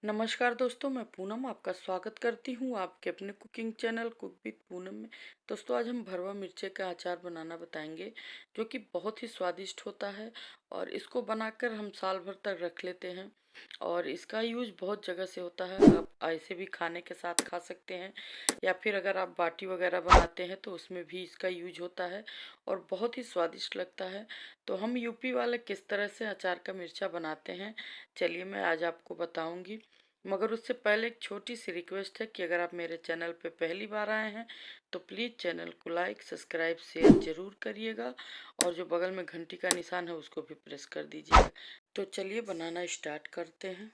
नमस्कार दोस्तों, मैं पूनम आपका स्वागत करती हूँ आपके अपने cooking channel cook with Poonam में। दोस्तों, आज हम भरवा मिर्चे का अचार बनाना बताएंगे जो कि बहुत ही स्वादिष्ट होता है और इसको बनाकर हम साल भर तक रख लेते हैं। और इसका यूज बहुत जगह से होता है। आप ऐसे भी खाने के साथ खा सकते हैं या फिर अगर आप बाटी वगैरह बनाते हैं तो उसमें भी इसका यूज होता है और बहुत ही स्वादिष्ट लगता है। तो हम यूपी वाले किस तरह से अचार का मिर्चा बनाते हैं, चलिए मैं आज आपको बताऊंगी। मगर उससे पहले एक छोटी सी रिक्वेस्ट है कि अगर आप मेरे चैनल पे पहली बार आए हैं तो प्लीज़ चैनल को लाइक सब्सक्राइब शेयर ज़रूर करिएगा और जो बगल में घंटी का निशान है उसको भी प्रेस कर दीजिएगा। तो चलिए बनाना स्टार्ट करते हैं।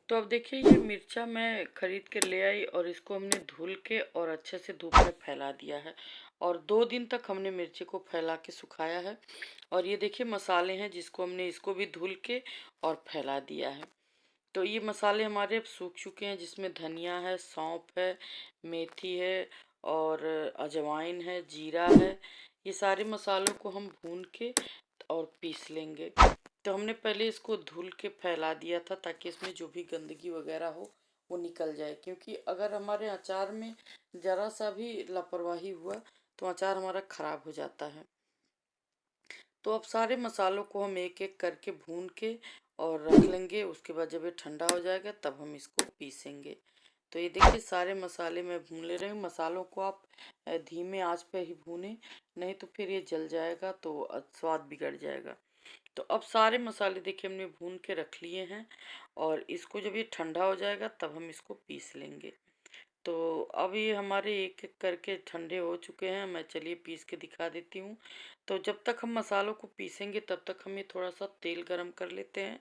तो अब देखिए, ये मिर्चा मैं खरीद के ले आई और इसको हमने धुल के और अच्छे से धूप में फैला दिया है और 2 दिन तक हमने मिर्ची को फैला के सुखाया है। और ये देखिए मसाले हैं जिसको हमने इसको भी धुल के और फैला दिया है। तो ये मसाले हमारे अब सूख चुके हैं, जिसमें धनिया है, सौंफ है, मेथी है और अजवाइन है, जीरा है। ये सारे मसालों को हम भून के और पीस लेंगे। तो हमने पहले इसको धुल के फैला दिया था ताकि इसमें जो भी गंदगी वगैरह हो वो निकल जाए, क्योंकि अगर हमारे अचार में ज़रा सा भी लापरवाही हुआ तो अचार हमारा ख़राब हो जाता है। तो अब सारे मसालों को हम एक एक करके भून के और रख लेंगे। उसके बाद जब ये ठंडा हो जाएगा तब हम इसको पीसेंगे। तो ये देखिए सारे मसाले मैं भून ले रही हूँ। मसालों को आप धीमे आंच पे ही भूनें, नहीं तो फिर ये जल जाएगा तो स्वाद बिगड़ जाएगा। तो अब सारे मसाले देखिए हमने भून के रख लिए हैं और इसको जब ये ठंडा हो जाएगा तब हम इसको पीस लेंगे। तो अब ये हमारे एक एक करके ठंडे हो चुके हैं। मैं चलिए पीस के दिखा देती हूँ। तो जब तक हम मसालों को पीसेंगे तब तक हम ये थोड़ा सा तेल गरम कर लेते हैं।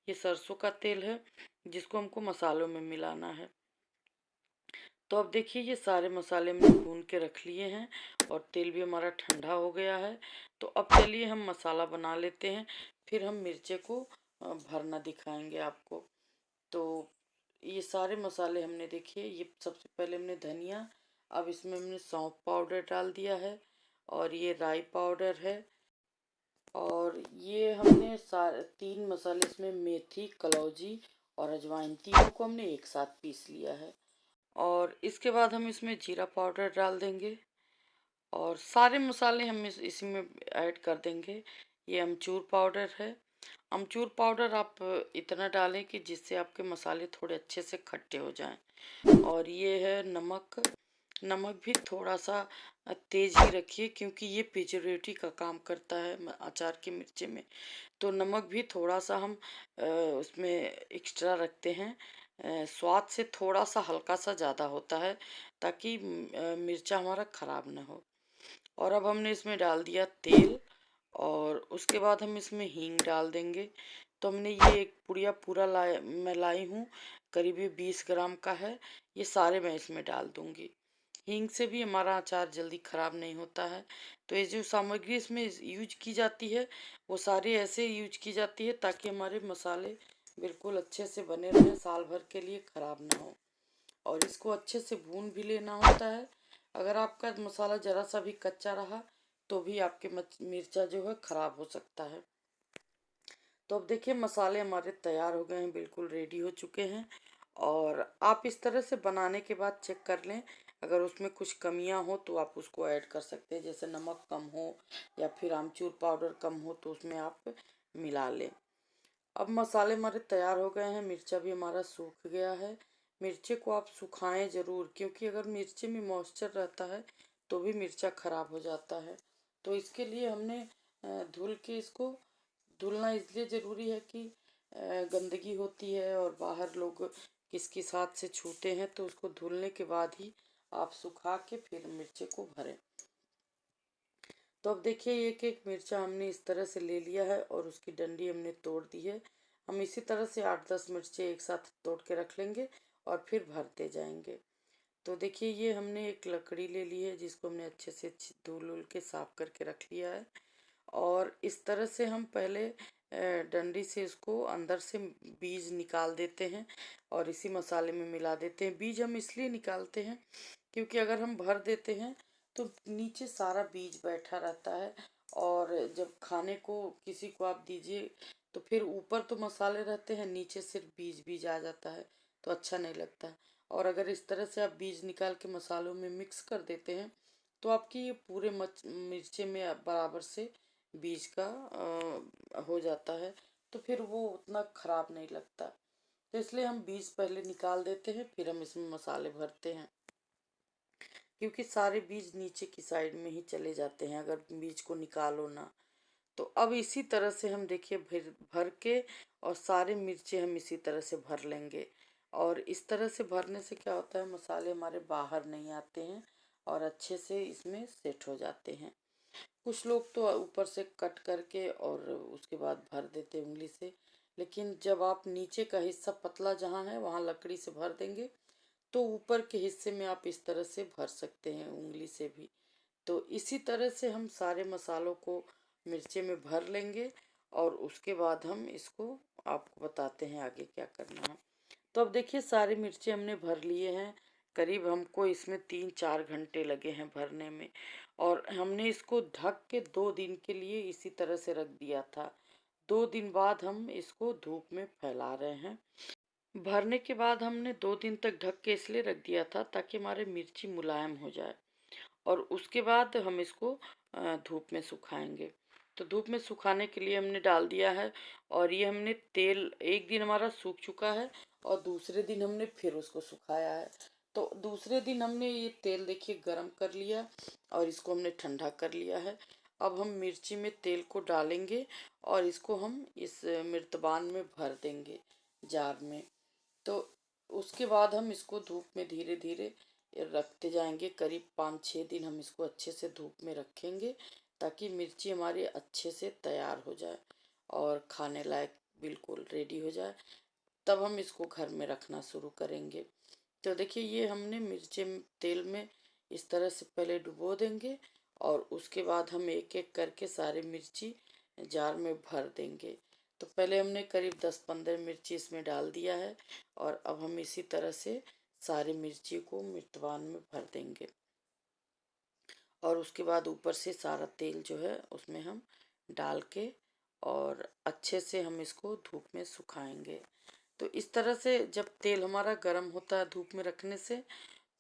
ये सरसों का तेल है जिसको हमको मसालों में मिलाना है। तो अब देखिए ये सारे मसाले हमने भून के रख लिए हैं और तेल भी हमारा ठंडा हो गया है। तो अब चलिए हम मसाला बना लेते हैं, फिर हम मिर्चे को भरना दिखाएंगे आपको। तो ये सारे मसाले हमने देखिए, ये सबसे पहले हमने धनिया, अब इसमें हमने सौंफ पाउडर डाल दिया है और ये राई पाउडर है और ये हमने 3 मसाले इसमें मेथी, कलौजी और अजवाइन तीनों को हमने एक साथ पीस लिया है। और इसके बाद हम इसमें जीरा पाउडर डाल देंगे और सारे मसाले हम इसी में ऐड कर देंगे। ये अमचूर पाउडर है। अमचूर पाउडर आप इतना डालें कि जिससे आपके मसाले थोड़े अच्छे से खट्टे हो जाएं। और ये है नमक। नमक भी थोड़ा सा तेज ही रखिए क्योंकि ये प्रिजर्वेटिव का काम करता है अचार की मिर्ची में। तो नमक भी थोड़ा सा हम उसमें एक्स्ट्रा रखते हैं। स्वाद से थोड़ा सा हल्का सा ज़्यादा होता है ताकि मिर्चा हमारा ख़राब ना हो। और अब हमने इसमें डाल दिया तेल और उसके बाद हम इसमें हींग डाल देंगे। तो हमने ये एक पुड़िया पूरा मैं लाई हूँ, करीब 20 ग्राम का है। ये सारे मैं इसमें डाल दूंगी। हींग से भी हमारा अचार जल्दी ख़राब नहीं होता है। तो ये जो सामग्री इसमें यूज की जाती है वो सारी ऐसे यूज की जाती है ताकि हमारे मसाले बिल्कुल अच्छे से बने रहें, साल भर के लिए ख़राब ना हो। और इसको अच्छे से भून भी लेना होता है। अगर आपका मसाला ज़रा सा भी कच्चा रहा तो भी आपके मिर्चा जो है ख़राब हो सकता है। तो अब देखिए मसाले हमारे तैयार हो गए हैं, बिल्कुल रेडी हो चुके हैं। और आप इस तरह से बनाने के बाद चेक कर लें, अगर उसमें कुछ कमियां हो तो आप उसको ऐड कर सकते हैं, जैसे नमक कम हो या फिर आमचूर पाउडर कम हो तो उसमें आप मिला लें। अब मसाले हमारे तैयार हो गए हैं, मिर्चा भी हमारा सूख गया है। मिर्चे को आप सुखाएं ज़रूर, क्योंकि अगर मिर्चे में मॉइस्चर रहता है तो भी मिर्चा ख़राब हो जाता है। तो इसके लिए हमने धुल के इसको, धुलना इसलिए ज़रूरी है कि गंदगी होती है और बाहर लोग किस किस हाथ से छूते हैं, तो उसको धुलने के बाद ही आप सुखा के फिर मिर्चे को भरें। तो अब देखिए एक एक मिर्चा हमने इस तरह से ले लिया है और उसकी डंडी हमने तोड़ दी है। हम इसी तरह से 8-10 मिर्चे एक साथ तोड़ के रख लेंगे और फिर भरते जाएंगे। तो देखिए ये हमने एक लकड़ी ले ली है जिसको हमने अच्छे से धुल के साफ करके रख लिया है। और इस तरह से हम पहले डंडी से इसको अंदर से बीज निकाल देते हैं और इसी मसाले में मिला देते हैं। बीज हम इसलिए निकालते हैं क्योंकि अगर हम भर देते हैं तो नीचे सारा बीज बैठा रहता है, और जब खाने को किसी को आप दीजिए तो फिर ऊपर तो मसाले रहते हैं, नीचे सिर्फ बीज बीज आ जाता है, तो अच्छा नहीं लगता। और अगर इस तरह से आप बीज निकाल के मसालों में मिक्स कर देते हैं तो आपकी ये पूरे मिर्चे में बराबर से बीज का हो जाता है, तो फिर वो उतना खराब नहीं लगता। तो इसलिए हम बीज पहले निकाल देते हैं, फिर हम इसमें मसाले भरते हैं, क्योंकि सारे बीज नीचे की साइड में ही चले जाते हैं अगर बीज को निकालो ना। तो अब इसी तरह से हम देखिए भर भर के, और सारे मिर्चे हम इसी तरह से भर लेंगे। और इस तरह से भरने से क्या होता है, मसाले हमारे बाहर नहीं आते हैं और अच्छे से इसमें सेट हो जाते हैं। कुछ लोग तो ऊपर से कट करके और उसके बाद भर देते उंगली से, लेकिन जब आप नीचे का हिस्सा पतला जहाँ है वहाँ लकड़ी से भर देंगे तो ऊपर के हिस्से में आप इस तरह से भर सकते हैं उंगली से भी। तो इसी तरह से हम सारे मसालों को मिर्चे में भर लेंगे और उसके बाद हम इसको आपको बताते हैं आगे क्या करना है। तो अब देखिए सारे मिर्चे हमने भर लिए हैं, करीब हमको इसमें 3-4 घंटे लगे हैं भरने में, और हमने इसको ढक के 2 दिन के लिए इसी तरह से रख दिया था। 2 दिन बाद हम इसको धूप में फैला रहे हैं। भरने के बाद हमने 2 दिन तक ढक के इसलिए रख दिया था ताकि हमारे मिर्ची मुलायम हो जाए, और उसके बाद हम इसको धूप में सुखाएंगे। तो धूप में सुखाने के लिए हमने डाल दिया है, और ये हमने तेल एक दिन हमारा सूख चुका है और दूसरे दिन हमने फिर उसको सुखाया है। तो दूसरे दिन हमने ये तेल देखिए गरम कर लिया और इसको हमने ठंडा कर लिया है। अब हम मिर्ची में तेल को डालेंगे और इसको हम इस मृतबान में भर देंगे, जार में। तो उसके बाद हम इसको धूप में धीरे धीरे रखते जाएंगे। करीब 5-6 दिन हम इसको अच्छे से धूप में रखेंगे ताकि मिर्ची हमारी अच्छे से तैयार हो जाए और खाने लायक बिल्कुल रेडी हो जाए। तब हम इसको घर में रखना शुरू करेंगे। तो देखिए ये हमने मिर्ची तेल में इस तरह से पहले डुबो देंगे और उसके बाद हम एक एक करके सारे मिर्ची जार में भर देंगे। तो पहले हमने करीब 10-15 मिर्ची इसमें डाल दिया है, और अब हम इसी तरह से सारी मिर्ची को मिर्तवान में भर देंगे, और उसके बाद ऊपर से सारा तेल जो है उसमें हम डाल के और अच्छे से हम इसको धूप में सुखाएंगे। तो इस तरह से जब तेल हमारा गर्म होता है धूप में रखने से,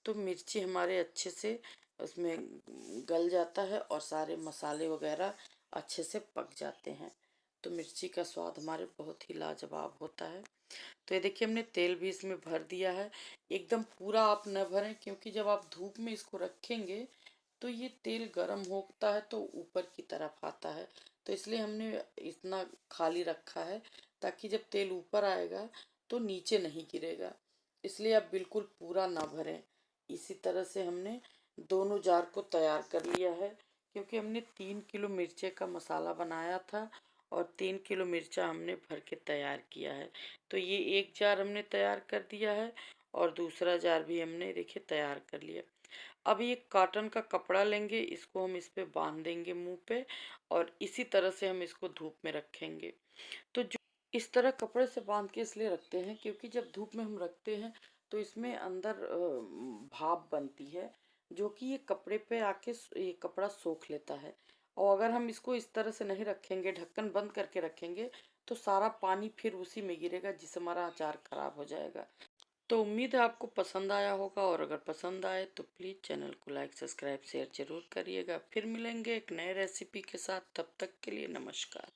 तो मिर्ची हमारे अच्छे से उसमें गल जाता है और सारे मसाले वगैरह अच्छे से पक जाते हैं। तो मिर्ची का स्वाद हमारे बहुत ही लाजवाब होता है। तो ये देखिए हमने तेल भी इसमें भर दिया है। एकदम पूरा आप न भरें, क्योंकि जब आप धूप में इसको रखेंगे तो ये तेल गर्म होता है तो ऊपर की तरफ आता है, तो इसलिए हमने इतना खाली रखा है ताकि जब तेल ऊपर आएगा तो नीचे नहीं गिरेगा। इसलिए आप बिल्कुल पूरा ना भरें। इसी तरह से हमने दोनों जार को तैयार कर लिया है, क्योंकि हमने 3 किलो मिर्चे का मसाला बनाया था और 3 किलो मिर्चा हमने भर के तैयार किया है। तो ये एक जार हमने तैयार कर दिया है और दूसरा जार भी हमने देखिए तैयार कर लिया। अब ये कॉटन का कपड़ा लेंगे, इसको हम इस पे बांध देंगे मुंह पे, और इसी तरह से हम इसको धूप में रखेंगे। तो जो इस तरह कपड़े से बांध के इसलिए रखते हैं क्योंकि जब धूप में हम रखते हैं तो इसमें अंदर भाप बनती है, जो कि ये कपड़े पे आके ये कपड़ा सोख लेता है। और अगर हम इसको इस तरह से नहीं रखेंगे, ढक्कन बंद करके रखेंगे, तो सारा पानी फिर उसी में गिरेगा जिससे हमारा अचार खराब हो जाएगा। तो उम्मीद है आपको पसंद आया होगा, और अगर पसंद आए तो प्लीज़ चैनल को लाइक सब्सक्राइब शेयर जरूर करिएगा। फिर मिलेंगे एक नए रेसिपी के साथ, तब तक के लिए नमस्कार।